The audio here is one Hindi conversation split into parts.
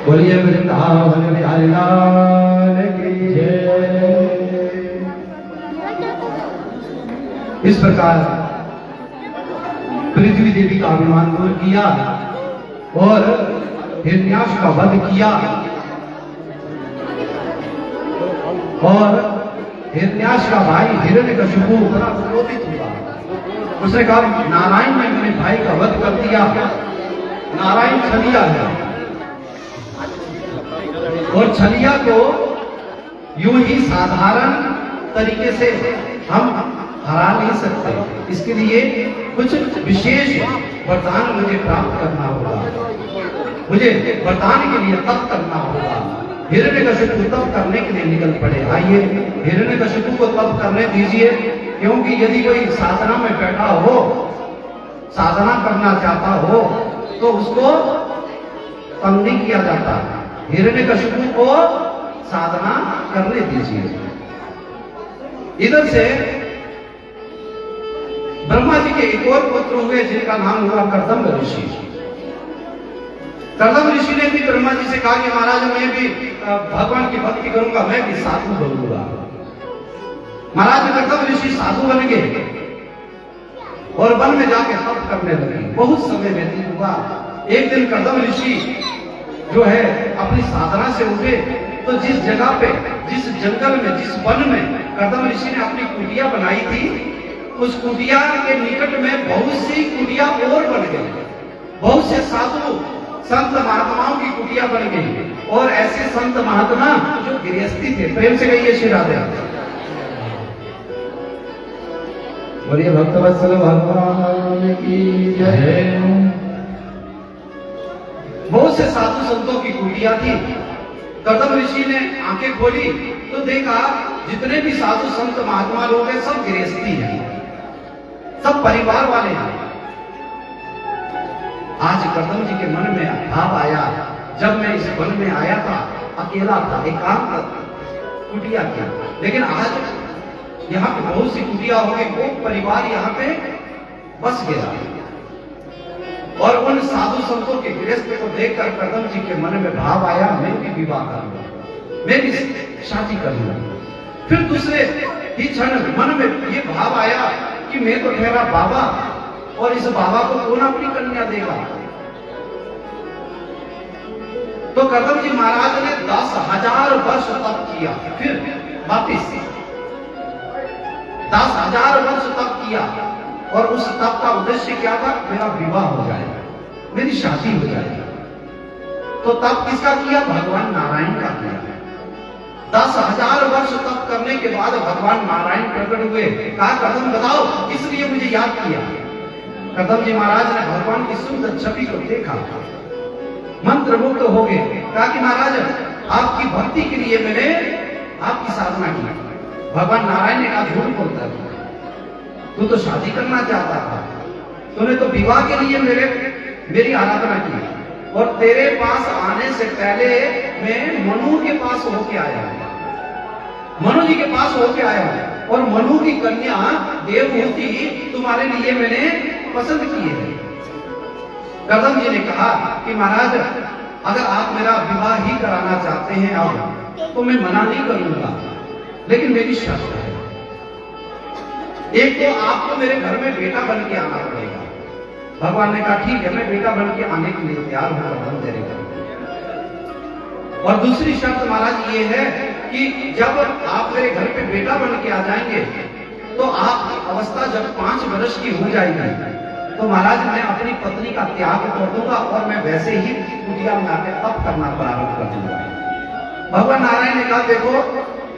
बोलिए वृंदावन बिहारी लाल की जय। इस प्रकार पृथ्वी देवी का अभिमान दूर किया और हिरण्याक्ष का वध किया और हिरण्याक्ष का भाई हिरण्यकशिपु बड़ा क्रोधित हुआ। उसने कहा नारायण ने मेरे भाई का वध कर दिया, नारायण छलिया है और छलिया को यूं ही साधारण तरीके से हम हरा नहीं सकते, इसके लिए कुछ विशेष वरदान मुझे प्राप्त करना होगा, मुझे वरदान के लिए तप करना होगा। हिरण्यकशिपु तप करने के लिए निकल पड़े। आइए हिरण्यकशिपु को तप करने दीजिए, क्योंकि यदि कोई साधना में बैठा हो, साधना करना चाहता हो तो उसको तंग नहीं किया जाता। हिरण्यकशिपु को साधना करने दीजिए। इधर से ब्रह्मा जी के एक और पुत्र हुए जिनका नाम हुआ कर्दम ऋषि। कर्दम ऋषि ने भी ब्रह्मा जी से कहा कि महाराज मैं भी भगवान की भक्ति करूंगा, मैं भी साधु बनूंगा। महाराज कर्दम ऋषि साधु बन गए और वन में जाके तप करने लगे। बहुत समय व्यतीत हुआ। एक दिन कर्दम ऋषि जो है अपनी साधना से उठे तो जिस जगह पे, जिस जंगल में, जिस वन में कर्दम ऋषि ने अपनी कुटिया बनाई थी, उस कुटिया के निकट में बहुत सी कुटिया और बन गई। बहुत से साधु संत महात्माओं की कुटिया बन गई और ऐसे संत महात्मा जो गृहस्थी थे। प्रेम से कहिए श्री राधे। बोलिए भक्तवत्सल भगवान की जय। बहुत से साधु संतों की कुटिया थी। कर्दम ऋषि ने आंखें खोली तो देखा जितने भी साधु संत महात्मा लोग हैं सब गृहस्थी हैं, सब परिवार वाले हैं। आज कर्दम जी के मन में भाव आया, जब मैं इस वन में आया था अकेला था, एकांत कुटिया किया, लेकिन आज यहाँ पे बहुत सी कुटिया हो गई, वो परिवार यहाँ पे बस गया। और उन साधु संतों के गृहस्थ को देखकर कर्दम जी के मन में भाव आया, मैं भी विवाह करूंगा, मैं भी शादी करूंगा। फिर दूसरे ही क्षण मन में ये भाव आया कि मैं तो ठहरा बाबा और इस बाबा को कौन अपनी कन्या देगा। तो कर्दम जी महाराज ने 10,000 वर्ष तप किया। फिर वापिस 10,000 वर्ष तप किया और उस तप का उद्देश्य क्या था? मेरा विवाह हो जाएगा, मेरी शादी हो जाएगी। तो तप किसका किया? भगवान नारायण का किया। 10,000 वर्ष तप करने के बाद भगवान नारायण प्रकट हुए। कहा कर्दम बताओ किस लिए मुझे याद किया? कर्दम जी महाराज ने भगवान की सुंदर छवि को देखा, मंत्रमुग्ध हो गए। कहा कि महाराज आपकी भक्ति के लिए मैंने आपकी साधना की। भगवान नारायण ने कहा झूठ बोलता है, तू तो शादी करना चाहता था, तूने तो विवाह के लिए मेरी आराधना की और तेरे पास आने से पहले मैं मनु के पास होके आया, मनु जी के पास होके आया और मनु की कन्या देवहूति तुम्हारे लिए मैंने पसंद की है। कर्दम जी ने कहा कि महाराज अगर आप मेरा विवाह ही कराना चाहते हैं अब तो मैं मना नहीं करूंगा, लेकिन मेरी शर्त है, एक तो आपको मेरे घर में बेटा बन के आना पड़ेगा। भगवान ने कहा ठीक है, मैं बेटा बन के आने के लिए तैयार हूं, वरदान तेरे को। और दूसरी शर्त महाराज ये है कि जब आप मेरे घर पे बेटा बन के आ जाएंगे तो आपकी अवस्था जब 5 वर्ष की हो जाएगी तो महाराज मैं अपनी पत्नी का त्याग कर दूंगा और मैं वैसे ही कुटिया में आकर तप करना प्रारंभ कर दूंगा। भगवान नारायण ने कहा देखो,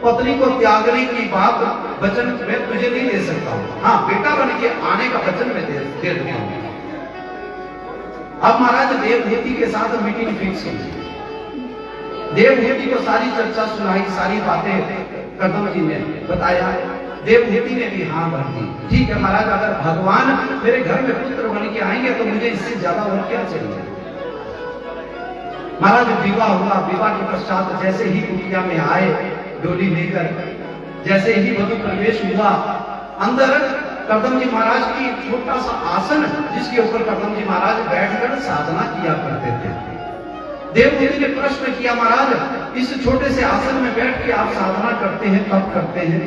पत्नी को त्यागने की बात वचन मैं तुझे नहीं दे सकता हूं, हाँ बेटा बन के आने का वचन मैं दे दूंगा। अब महाराज देवहूति के साथ मीटिंग फिक्स हुई। देवहूति को सारी चर्चा सुनाई, सारी बातें कदम जी ने बताया। देवहूति ने भी हाँ भर दी। ठीक है महाराज, अगर भगवान मेरे घर में पुत्र बन के आएंगे तो मुझे इससे ज्यादा और क्या चाहिए। महाराज विवाह हुआ। विवाह के पश्चात जैसे ही कुटिया में आए डोली लेकर, जैसे ही वधु प्रवेश हुआ, अंदर कदम जी महाराज की छोटा सा आसन जिसके ऊपर कदम जी महाराज बैठकर साधना किया करते थे। देवहूति ने प्रश्न किया महाराज इस छोटे से आसन में बैठ के आप साधना करते हैं, तब करते हैं?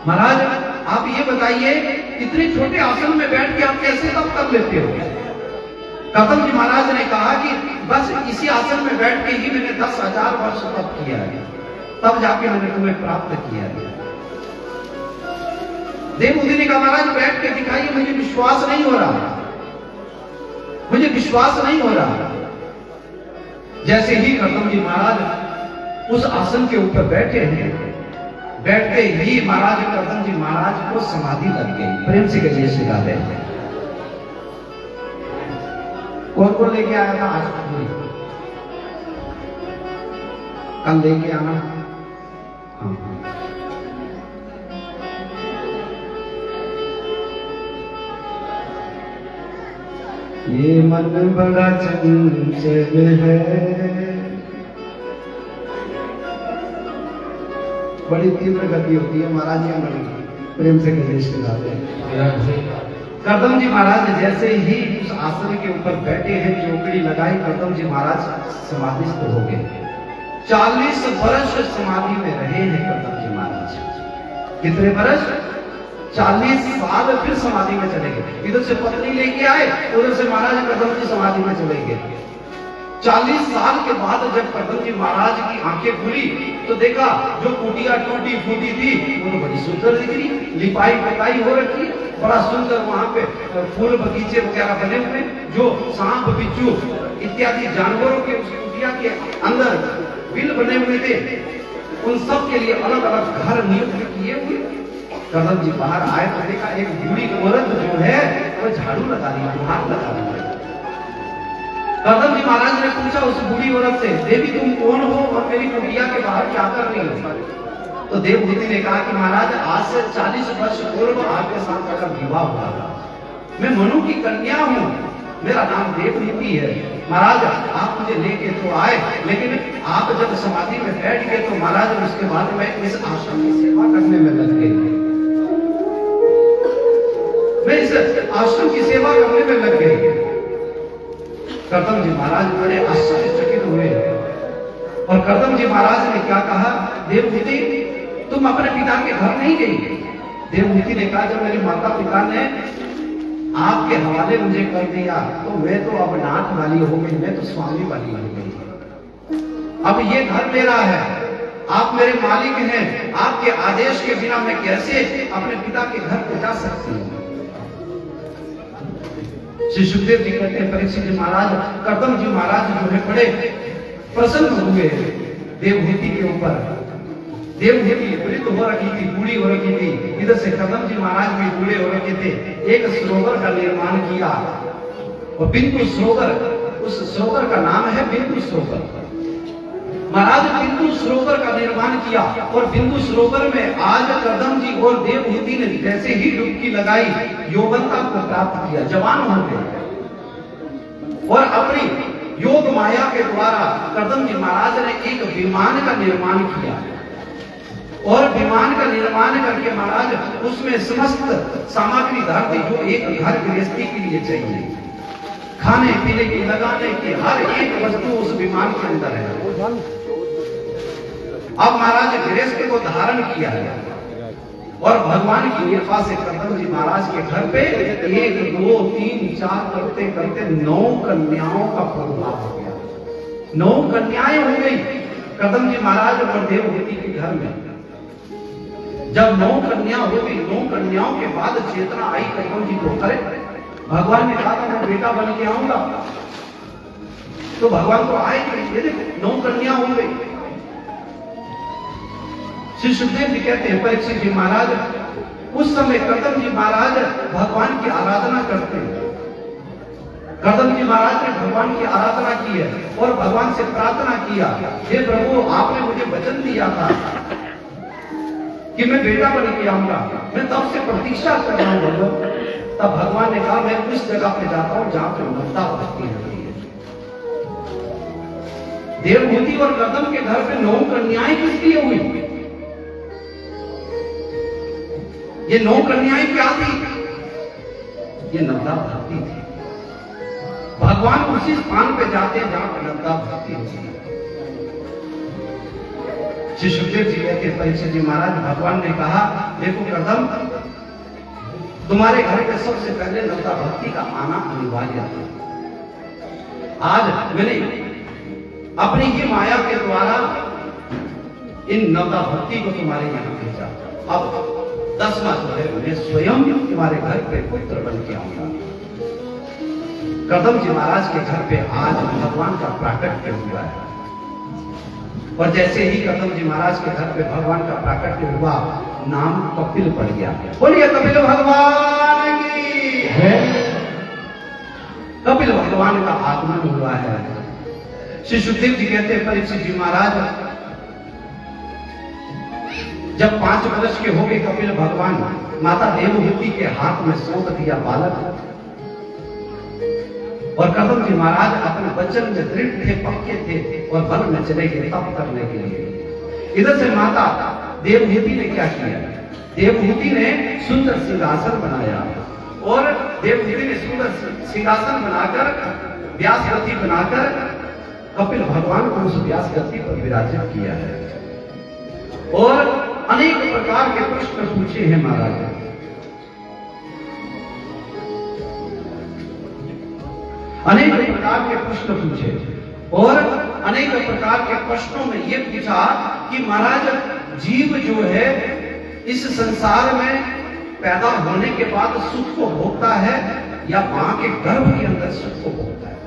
महाराज आप ये बताइए इतने छोटे आसन में बैठ के आप कैसे तप कर लेते हो? कदम जी महाराज ने कहा कि बस इसी आसन में बैठ के ही मैंने 10,000 वर्ष तप किया है, तब जाके मैंने तुम्हें प्राप्त किया है। देवहूति ने कहा महाराज बैठ के दिखाइए, मुझे विश्वास नहीं हो रहा, मुझे विश्वास नहीं हो रहा। जैसे ही कदम जी महाराज उस आसन के ऊपर बैठे हैं, बैठते ही महाराज कदम जी महाराज को समाधि लग गई। प्रेम से कहिए सिखाते हैं। कौन कौन लेके आया था आज? कल लेके आना। हाँ। ये मन बड़ा चंचल है, बड़ी तीव्र गति होती है महाराज। ये मन प्रेम से कहिए सिखाते हैं। कदम जी महाराज जैसे ही उस आसन के ऊपर बैठे हैं, चौकड़ी लगाई, कदम जी महाराज समाधिस्थ हो गए। 40 वर्ष समाधि में रहे हैं कदम जी महाराज। कितने वर्ष? 40 साल फिर समाधि में चले गए। इधर से पत्नी लेके आए, उधर से महाराज कदम जी समाधि में चले गए। 40 साल के बाद जब कदम जी महाराज की आंखें खुली तो देखा जो कुटिया टूटी फूटी थी वो तो बड़ी सुंदर दिख रही, लिपाई पोताई हो रखी, बड़ा सुंदर वहां पे फूल बगीचे वगैरह बने हुए, जो सांप बिच्छू इत्यादि जानवरों के उस कुटिया के अंदर बिल बने हुए थे, उन सब के लिए अलग अलग घर नियुक्त किए हुए। कदम जी बाहर आए तो देखा एक बूढ़ी औरत जो है वो झाड़ू लगा रही है, हाथ लगा रही है। कदम जी महाराज ने पूछा उस बूढ़ी औरत से, देवी तुम कौन हो और मेरी कुटिया के बाहर क्या कर रही हो? तो देवहूति ने कहा कि महाराज आज से 40 वर्ष पूर्व आपके साथ मेरा विवाह हुआ था, मैं मनु की कन्या हूँ, मेरा नाम देवहूति है। महाराज आप मुझे लेके तो आए, लेकिन आप जब समाधि में बैठ गए तो महाराज उसके बाद में इस आश्रम की सेवा करने में लग गई, मैं इस आश्रम की सेवा करने में लग गई। कदम जी महाराज बड़े आश्चर्यचकित हुए और कदम जी महाराज ने क्या कहा, देवहूति तुम अपने पिता के घर नहीं गई? देवहूति ने कहा जब मेरे माता पिता ने आपके हवाले मुझे कर दिया तो मैं तो अब नाथ वाली हो गई, मैं तो स्वामी वाली बन गई। अब ये घर मेरा है, आप मेरे मालिक हैं, आपके आदेश के बिना मैं कैसे अपने पिता के घर पे जा सकती हूँ? श्री सुखदेव जी कहते हैं परीक्षित जी महाराज, कदम जी महाराज जो है बड़े प्रसन्न हुए देवहूति के ऊपर। देवहूति वृद्ध हो रखी थी, बूढ़ी हो रखी थी, इधर से कदम जी महाराज भी बूढ़े हो रखे थे। एक सरोवर का निर्माण किया और बिंदु सरोवर, उस सरोवर का नाम है बिंदु सरोवर। महाराज बिंदु सरोवर का निर्माण किया और बिंदु सरोवर में आज कदम जी और देवहूति ने जैसे ही डुबकी लगाई यौवनता को प्राप्त किया, जवान हो गए और अपनी योग माया के द्वारा कदम जी महाराज ने एक विमान का निर्माण किया और विमान का निर्माण करके महाराज उसमें समस्त सामग्री धर दी जो एक घर गृहस्थी के लिए चाहिए, खाने पीने की, लगाने की, हर एक वस्तु उस विमान के अंदर है। अब महाराज गृहस्थ को धारण किया है और भगवान की कृपा से कदम जी महाराज के घर पे 1 2 3 4 करते करते 9 कन्याओं का प्रभाव हो गया। 9 कन्याएं हो गई कदम जी महाराज और देवहूति के घर में। जब 9 कन्या हो गई, 9 कन्याओं के बाद चेतना आई कदम जी को, अरे भगवान ने कहा था मैं बेटा बन के आऊंगा, तो भगवान तो आए नहीं। ये देखो 9 कन्या हो गई। श्री सुखदेव जी कहते हैं परीक्षित जी महाराज उस समय कदम जी महाराज भगवान की आराधना करते हैं। कदम जी महाराज ने भगवान की आराधना की है और भगवान से प्रार्थना किया, हे प्रभु आपने मुझे वचन दिया था कि मैं बेटा बन के आऊंगा, मैं तब से प्रतीक्षा कर रहा हूं भगवान। तब भगवान ने कहा मैं उस जगह पे जाता हूं जहां पे ममता भक्ति होती है। देवहूति और कदम के घर पे 9 कन्याएं किस लिए हुई? ये 9 कन्याएं क्या थी? ये नवदा भक्ति थी। भगवान उसी स्थान पे जाते हैं जहां पर नवदा भक्ति होती है। श्री सुखदेव जी कहते हैं परीक्षित जी महाराज भगवान ने कहा देखो कदम तुम्हारे घर पे सबसे पहले नवदा भक्ति का आना अनिवार्य था। आज मैंने अपनी ही माया के द्वारा इन नवदा भक्ति को तुम्हारे यहां भेजा। अब 10वां जो है मैं स्वयं तुम्हारे घर पे पुत्र बन के आऊंगा। कदम जी महाराज के घर पे आज भगवान का प्राकट्य हुआ है। और जैसे ही कदम जी महाराज के घर पे भगवान का प्राकट्य हुआ नाम कपिल पड़ गया। बोलिए कपिल भगवान की जय। कपिल भगवान का आगमन हुआ है। श्री सुखदेव जी कहते हैं परीक्षित जी महाराज जब 5 वर्ष के हो गए कपिल भगवान माता देवहूति के हाथ में सौंप दिया बालक। और कदम जी महाराज अपने वचन में दृढ़ थे, पक्के थे और वन में चले गए तप करने के लिए। इधर से माता देवहूति ने क्या किया? देवहूति ने सुंदर सिंहासन बनाया और देवहूति ने सुंदर सिंहासन बनाकर व्यासगति बनाकर कपिल भगवान को उस व्यासगति पर विराजित किया है। और अनेक प्रकार के प्रश्न पूछे हैं महाराज। अनेक प्रकार के प्रश्न पूछे और अनेक प्रकार के प्रश्नों में यह पूछा कि महाराज जीव जो है इस संसार में पैदा होने के बाद सुख को भोगता है या मां के गर्भ के अंदर सुख को भोगता है?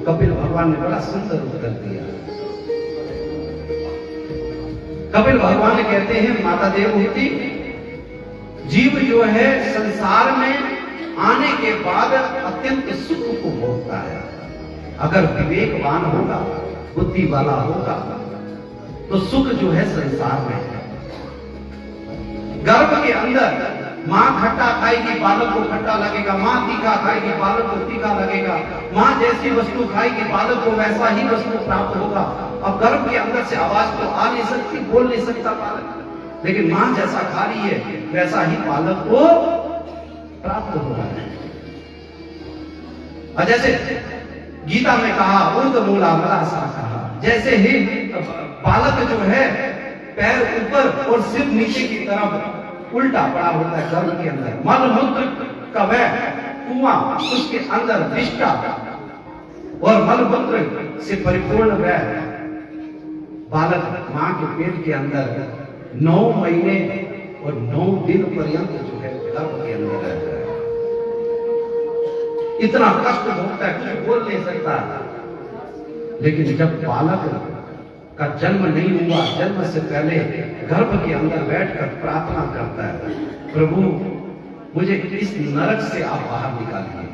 कपिल भगवान ने बड़ा सुंदर उत्तर दिया। कपिल भगवान ने कहते हैं माता देवहूति जीव जो है संसार में आने के बाद अत्यंत सुख को भोगता है। अगर विवेकवान होगा, बुद्धि वाला होगा तो सुख जो है संसार में है। गर्भ के अंदर मां खट्टा खाएगी बालक को खट्टा लगेगा, मां तीखा खाएगी बालक को तीखा लगेगा, मां जैसी वस्तु खाएगी बालक को वैसा ही वस्तु प्राप्त होगा। अब गर्भ के अंदर से आवाज तो आ नहीं सकती, बोल नहीं सकता बालक, लेकिन मां जैसा खा रही है वैसा ही बालक को प्राप्त हो रहा है। और जैसे गीता में कहा उर्द मूला मलासा कहा, जैसे ही बालक जो है पैर ऊपर और सिर नीचे की तरफ उल्टा पड़ा होता है गर्भ के अंदर, मल मूत्र का वह कुआं उसके अंदर विष्टा और मल मूत्र से परिपूर्ण वह बालक मां के पेट के अंदर 9 महीने और 9 दिन पर्यंत जो है गर्भ के अंदर रहता है। इतना कष्ट भोगता है, कुछ बोल नहीं सकता। लेकिन जब बालक का जन्म नहीं हुआ, जन्म से पहले गर्भ के अंदर बैठकर प्रार्थना करता है, प्रभु मुझे इस नरक से आप बाहर निकालिए,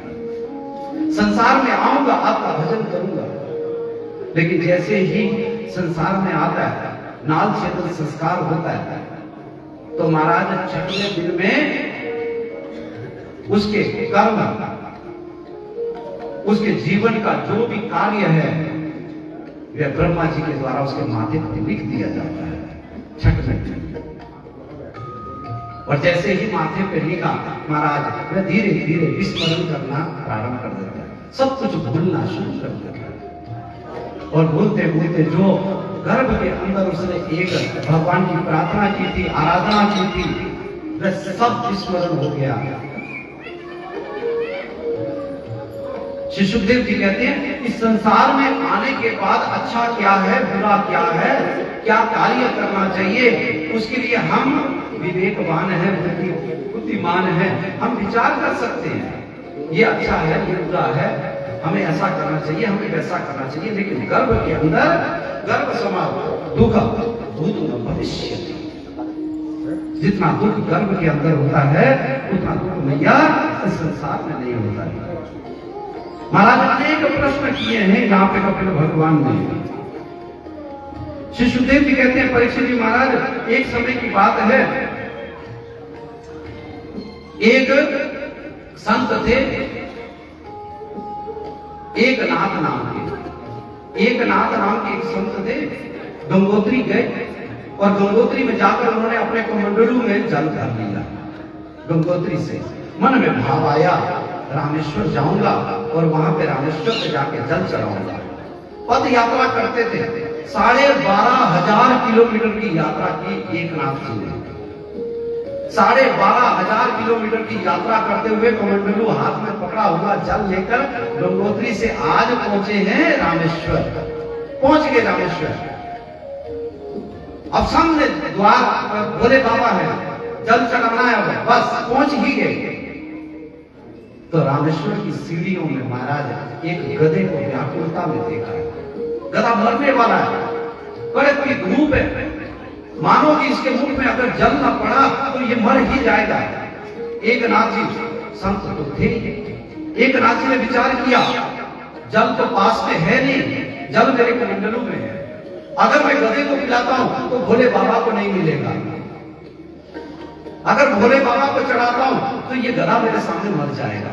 संसार में आऊंगा आपका भजन करूंगा। लेकिन जैसे ही संसार में आता है, नाल छेदन संस्कार होता है, तो महाराज 6वें दिन में उसके कर्म, उसके जीवन का जो भी कार्य है वह ब्रह्मा जी के द्वारा उसके माथे पर लिख दिया जाता है 6वें दिन। और जैसे ही माथे पे लिखा महाराज वह धीरे धीरे विस्मरण करना प्रारंभ कर देता है, सब कुछ भूलना शुरू कर देता है। और भूलते भूलते जो गर्भ के अंदर उसने एक भगवान की प्रार्थना की थी, आराधना की थी, वह सब स्मरण हो गया। श्री सुखदेव जी कहते हैं इस संसार में आने के बाद अच्छा क्या है, बुरा क्या है, क्या कार्य करना चाहिए, उसके लिए हम विवेकवान हैं, बुद्धिमान हैं, हम विचार कर सकते हैं ये अच्छा है, ये बुरा है, हमें ऐसा करना चाहिए, हमें वैसा करना चाहिए। लेकिन गर्भ के अंदर गर्भ समाप्त दुख भूत भविष्य, जितना दुख गर्भ के अंदर होता है उतना दुख मैया इस संसार में नहीं होता है। महाराज अनेक प्रश्न किए हैं यहाँ पे कपिल भगवान ने। श्री सुखदेव जी कहते हैं परीक्षित जी महाराज एक समय की बात है, एक संत थे, एक नाथ नाम के एक संत थे। गंगोत्री गए और गंगोत्री में जाकर उन्होंने अपने कमंडलू में जल भर लिया। गंगोत्री से मन में भाव आया रामेश्वर जाऊंगा और वहां पे रामेश्वर पे जाके जल चढ़ाऊंगा। पद यात्रा करते थे, 12,500 किलोमीटर की यात्रा की एक नाथ जी ने। 12,500 किलोमीटर की यात्रा करते हुए कमंडलू हाथ में पकड़ा हुआ जल लेकर गंगोत्री से आज पहुंचे हैं रामेश्वर। पहुंच गए रामेश्वर। अब सामने द्वार पर भोले बाबा है, जल चढ़ाना है, बस पहुंच ही गए। तो रामेश्वर की सीढ़ियों में महाराज एक गधे को व्याकुलता में देखा। गधा मरने वाला है, कड़क की धूप है, मानो कि इसके मुख में अगर जल न पड़ा तो ये मर ही जाएगा। एक नाथ जी संत तो थे, एक नाथ जी ने विचार किया जल तो पास में है नहीं, जल मेरे कमंडलों में है, अगर मैं गधे को पिलाता हूं तो भोले बाबा को नहीं मिलेगा, अगर भोले बाबा को चढ़ाता हूं तो ये गधा मेरे सामने मर जाएगा।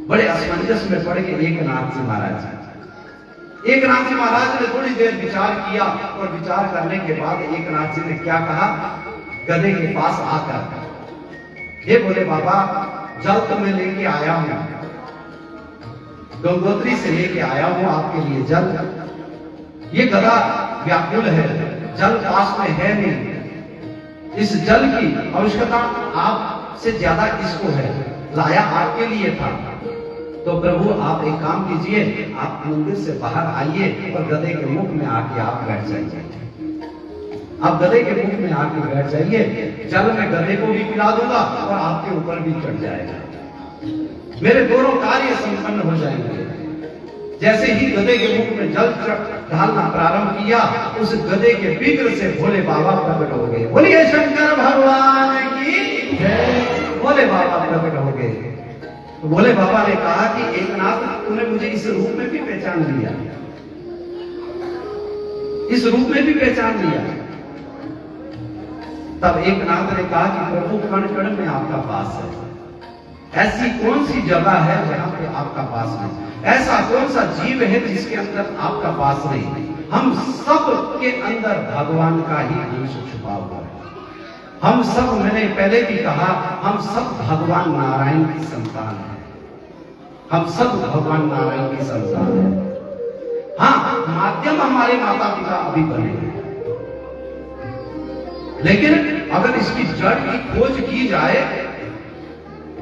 बड़े असमंजस में पड़ गए एक नाथ जी महाराज ने थोड़ी देर विचार किया और विचार करने के बाद एक नाथ जी ने क्या कहा, गधे के पास आकर, हे भोले बाबा जल तो मैं लेके आया हूं, गंगोत्री से लेके आया हूं आपके लिए जल, ये गधा व्याकुल है, जल पास में है नहीं, इस जल की आवश्यकता आपसे ज्यादा किसको है, लाया आपके लिए था। तो प्रभु आप एक काम कीजिए, आप मंदिर से बाहर आइए और गधे के मुख में आके आप बैठ जाइए। आप गधे के मुख में आके बैठ जाइए, जल में गधे को भी पिला दूंगा और आपके ऊपर भी चढ़ जाएगा, मेरे दोनों कार्य संपन्न हो जाएंगे। जैसे ही गधे के मुख में जल ढालना प्रारंभ किया, उस गधे के विग्रह से भोले बाबा प्रकट हो गए। बोलिए शंकर भगवान की जय। भोले बाबा प्रकट हो गए। तो भोले बाबा ने कहा कि एक नाथ तूने मुझे इस रूप में भी पहचान लिया, इस रूप में भी पहचान लिया। तब एक नाथ ने कहा कि प्रभु कण कण में आपका पास है, ऐसी कौन सी जगह है जहां पे आपका पास नहीं, ऐसा कौन सा जीव है जिसके अंदर आपका पास नहीं। हम सब के अंदर भगवान का ही अंश छुपा हुआ है। हम सब, मैंने पहले भी कहा, हम सब भगवान नारायण की संतान हैं, हम सब भगवान नारायण की संतान हैं। हाँ, माध्यम हमारे माता पिता अभी बने हैं, लेकिन अगर इसकी जड़ की खोज की जाए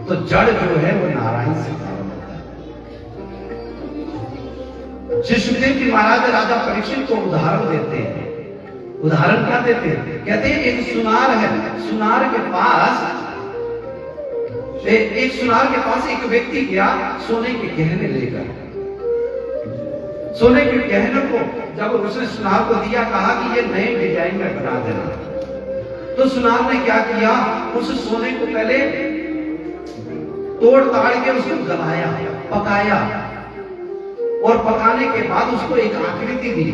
तो जड़ जो है वो नारायण से प्रारंभ होता है। श्री सुखदेव जी महाराज राजा परीक्षित को उदाहरण देते हैं। उदाहरण क्या देते हैं? कहते हैं एक सुनार है, सुनार के पास एक व्यक्ति गया सोने के गहने लेकर। सोने के गहने को जब उसने सुनार को दिया, कहा कि ये नए डिजाइन में बना देना। तो सुनार ने क्या किया, उस सोने को पहले तोड़ ताड़ के उसको गलाया, पकाया, और पकाने के बाद उसको एक आकृति दी।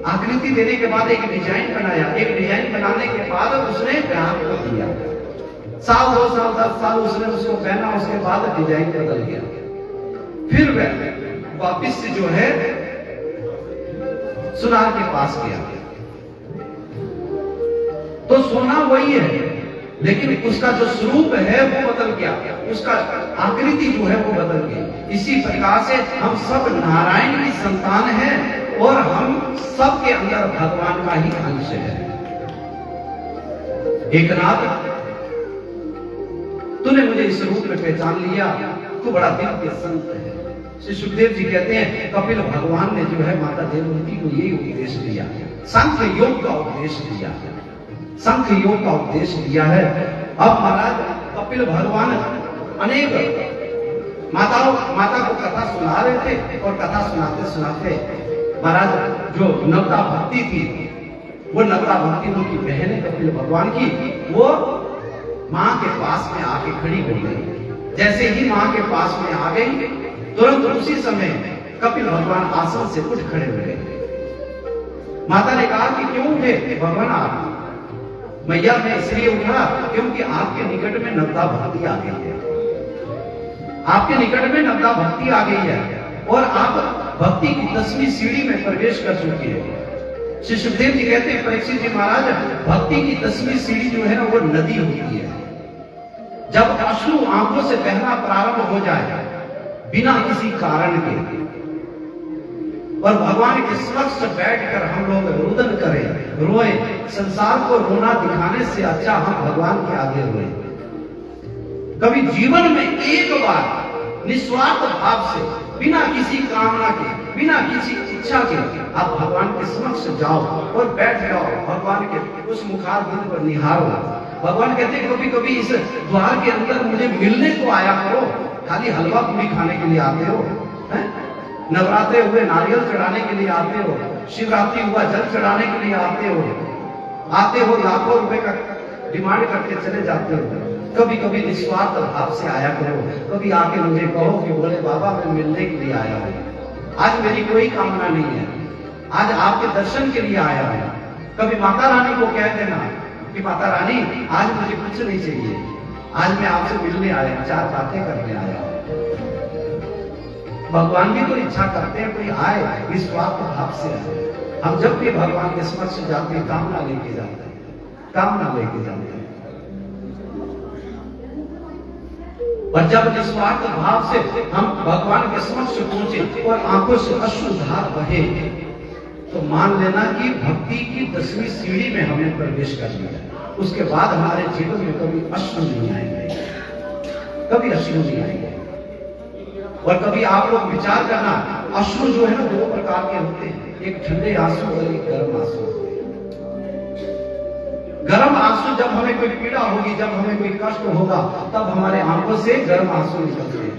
आकृति देने के बाद एक डिजाइन बनाया। एक डिजाइन बनाने के बाद उसने ग्राहक को दिया। साल 2 साल 10 साल उसने उसको पहना, उसके बाद डिजाइन बदल गया। फिर वह वापिस जो है सुनार के पास गया। तो सोना वही है, लेकिन उसका जो स्वरूप है वो बदल गया, उसका आकृति जो है वो बदल गई। इसी प्रकार से हम सब नारायण की संतान हैं और हम सबके अंदर भगवान का ही अंश है। एक नाथ, तूने मुझे इस रूप में पहचान लिया, तू बड़ा दिव्य संत है। श्री सुखदेव जी कहते हैं कपिल भगवान ने जो है माता देवहूति को यही उपदेश दिया, सांख्य योग का उपदेश दिया, सांख्य योग का उपदेश दिया है। अब महाराज कपिल भगवान अनेक माता को कथा सुना रहे थे और कथा सुनाते सुनाते महाराज जो नवता भक्ति थी, वो नवता भक्ति उनकी बहन है कपिल भगवान की, वो मां के पास में आके खड़ी हो गई। जैसे ही मां के पास में आ गई, तुरंत उसी समय कपिल भगवान आसन से उठ खड़े हो गए। माता ने कहा कि क्यों उठे भगवान आप? मैया मैं इसलिए उठा क्योंकि आपके निकट में नवता भक्ति आ गई है, आपके निकट में नवता भक्ति आ गई है और आप भक्ति की 10वीं सीढ़ी में प्रवेश कर चुकी है। श्री सुखदेव जी कहते हैं परीक्षित जी महाराज, भक्ति की 10वीं सीढ़ी जो है ना वो नदी होती है। जब अश्रु आंखों से बहना प्रारंभ हो जाए बिना किसी कारण के, और भगवान के समक्ष बैठकर हम लोग रुदन करें, रोए, संसार को रोना दिखाने से अच्छा हम भगवान के आगे रोए। कभी जीवन में एक बार निस्वार्थ भाव से, बिना किसी कामना के, बिना किसी इच्छा के आप भगवान के समक्ष जाओ और बैठ जाओ, भगवान के उस मुखारबिंद पर निहारो। भगवान कहते हैं कभी कभी इस द्वार के अंदर मुझे मिलने को आया करो, खाली हलवा पूरी खाने के लिए आते हो, नवरात्रे हुए नारियल चढ़ाने के लिए आते हो, शिवरात्रि हुआ जल चढ़ाने के लिए आते हो लाखों रुपए का डिमांड करके चले जाते हो। कभी कभी निस्वार्थ भाव से आया करो, कभी आके मुझे कहो कि बोले बाबा मैं मिलने के लिए आया हूं, आज मेरी कोई कामना नहीं है, आज आपके दर्शन के लिए आया हूं। कभी माता रानी को कह देना कि माता रानी आज मुझे कुछ नहीं चाहिए, आज मैं आपसे मिलने आया, 4 बातें करने आया। भगवान भी तो इच्छा करते हैं कोई आए, निस्वार्थ भाव से आए। हम जब भी भगवान के समक्ष जाते हैं कामना लेके जाते हैं, कामना लेके जाते हैं। और जब निस्वार्थ भाव से हम भगवान के समक्ष पहुंचे और आंखों से अश्रुधार बहे, तो मान लेना कि भक्ति की 10वीं सीढ़ी में हमने प्रवेश कर लिया। उसके बाद हमारे जीवन में कभी अश्रु नहीं आएंगे, कभी अश्रु नहीं आएंगे। और कभी आप लोग विचार करना, अश्रु जो है ना 2 प्रकार के होते हैं, एक ठंडे आंसू और एक गर्म आंसू। गर्म आंसू जब हमें कोई पीड़ा होगी, जब हमें कोई कष्ट होगा, तब हमारे आंखों से गर्म आंसू निकलते हैं।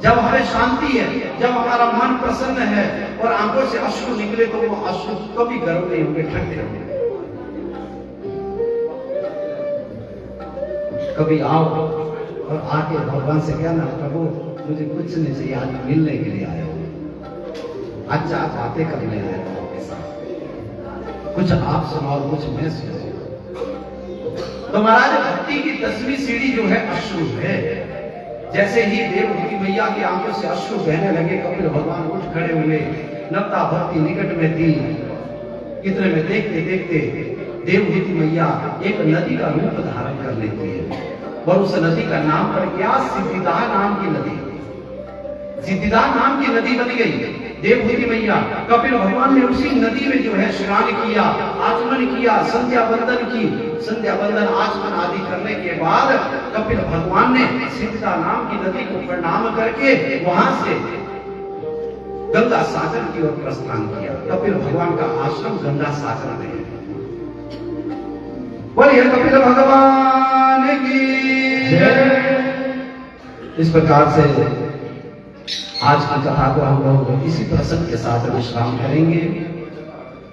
जब हमें शांति है, जब हमारा मन प्रसन्न है और आंखों से अश्रु निकले, तो वो अश्रु कभी गर्म नहीं होंगे, ठंडे होंगे। कभी आओ और आके भगवान से कहना प्रभु मुझे कुछ नहीं चाहिए, आज मिलने के लिए आया हूं, अच्छा बातें करने आया हूं आपके साथ, कुछ आप सुनाओ, कुछ मैं सुनाऊं। तो महाराज भक्ति की 10वीं सीढ़ी जो है अश्रु है। जैसे ही देवहूति मैया की आंखों से अश्रु बहने लगे, कपिल भगवान उठ खड़े हुए, नवता भक्ति निकट में थी। इतने में देखते देखते देवहूति मैया एक नदी का रूप धारण कर लेती है और उस नदी का नाम पड़ गया सिद्धिदाह नाम की नदी। सिद्धिदाह नाम की नदी बन गई देवहूति मैया। कपिल भगवान ने उसी नदी में जो है स्नान किया, आचमन किया, संध्या बंदन की, संध्या बंदन आचमन आदि करने के बाद कपिल भगवान ने सिद्धिदाह नाम की नदी को प्रणाम करके वहां से गंगा सागर की ओर प्रस्थान किया। कपिल भगवान का आश्रम गंगा सागर में है। बोलिए कपिल भगवान की जय। इस प्रकार से आज की कथा को हम लोग इसी प्रसंग के साथ विश्राम करेंगे।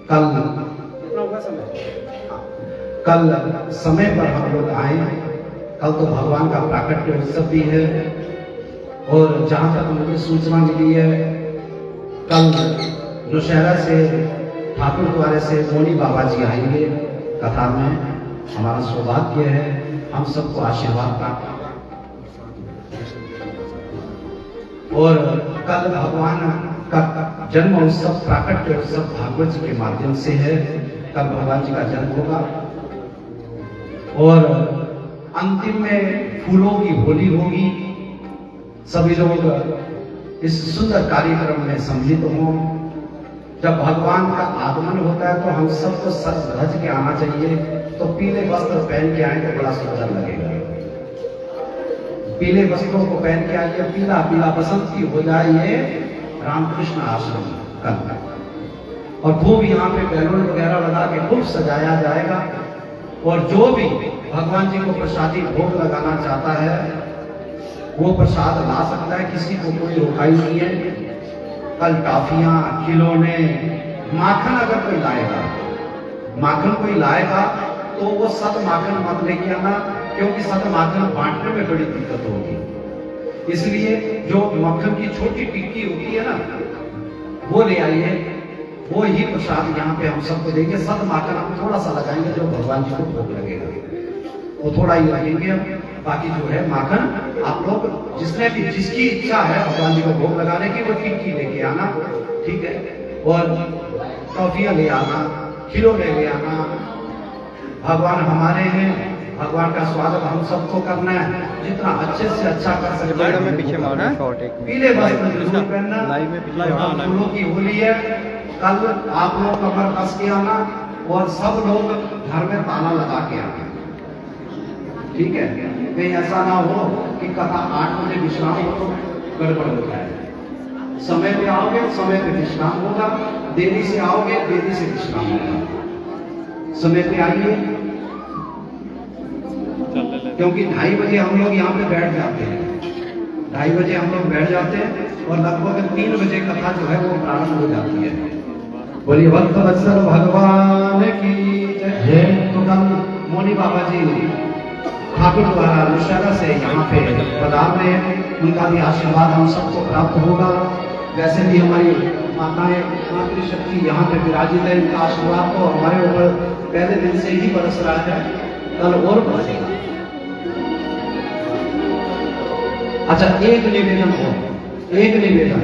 कल समय पर हम लोग आए। कल तो भगवान का प्राकट्य उत्सव भी है और जहां तक मुझे सूचना मिली है, कल नौशहरा से ठाकुर द्वारे से मोनी बाबा जी आएंगे कथा में। हमारा सौभाग्य है, हम सबको आशीर्वाद प्राप्त। और कल भगवान का जन्म उत्सव, प्राकट्य उत्सव भागवत जी के माध्यम से है। कल भगवान जी का जन्म होगा और अंतिम में फूलों की होली होगी। सभी लोग इस सुंदर कार्यक्रम में सम्मिलित हों जब भगवान का आगमन होता है तो हम सबको सज धज के आना चाहिए। तो पीले वस्त्र पहन के आए तो बड़ा सुंदर लगेगा। पीले वस्त्रों को पहन के आइए, पीला पीला बसंती हो जाए ये रामकृष्ण आश्रम का। और खूब यहाँ पे बैलून वगैरह लगा के खूब सजाया जाएगा। और जो भी भगवान जी को प्रसादी भोग लगाना चाहता है वो प्रसाद ला सकता है, किसी को कोई रोकाई नहीं है। कल टॉफियां, खिलौने, माखन अगर कोई लाएगा, माखन कोई लाएगा तो वो सत माखन मत लेके आना, क्योंकि सत माखन बांटने में बड़ी दिक्कत होगी। इसलिए जो मक्खन की छोटी टिक्की होती है ना, वो ले आइए, वो ही प्रसाद यहाँ पे हम सबको देंगे। सत माखन हम थोड़ा सा लगाएंगे, जो भगवान जी को भोग लगेगा वो थोड़ा ही लगेंगे। बाकी जो है माखन आप लोग जिसने भी जिसकी इच्छा है भगवान जी को भोग लगाने की, वो टिक्की लेके आना, ठीक है। और टॉफियां ले आना, खिलौने ले आना। भगवान हमारे हैं, भगवान का स्वागत हम सबको करना है, जितना अच्छे से अच्छा कर सकते हैं। पीले वस्त्र जरूर पहनना। फूलों की होली है, कल आप लोग कमर कस के आना और सब लोग घर में ताला लगा के आना, ठीक है। कहीं ऐसा ना हो कि कथा 8 बजे विश्राम हो तो गड़बड़ हो जाए। समय पे आओगे समय पे विश्राम होगा, देरी से आओगे देरी से विश्राम होगा। समय पे आइए, क्योंकि 2:30 बजे हम लोग यहाँ पे बैठ जाते हैं। 2:30 बजे हम लोग बैठ जाते हैं और लगभग 3 बजे कथा जो है वो प्रारंभ हो जाती है। बोलिए भक्त वत्सल भगवान की जय। तो कल मोनी बाबा जी ठाकुर द्वारा मुशर्रा से यहाँ पे पधार रहे हैं, उनका भी आशीर्वाद हम सबको प्राप्त होगा। वैसे भी हमारी माताएं मातृशक्ति यहाँ पे विराजित है, इनका आशीर्वाद तो हमारे ऊपर पहले दिन से ही बरस रहा है, कल और बरसेगा। अच्छा, एक निवेदन हो, एक निवेदन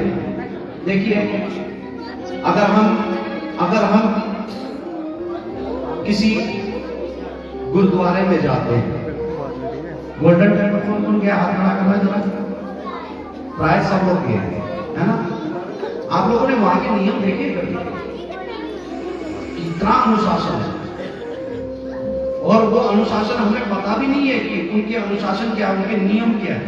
देखिए, अगर हम किसी गुरुद्वारे में जाते हैं, गोल्डन टेम्पल कौन गया, हाथ खड़ा करना जरा, प्राय सब लोग गए है ना। आप लोगों ने वहां के नियम देखे कितना अनुशासन है, और वो अनुशासन हमें पता भी नहीं है कि उनके अनुशासन क्या, उनके नियम क्या है।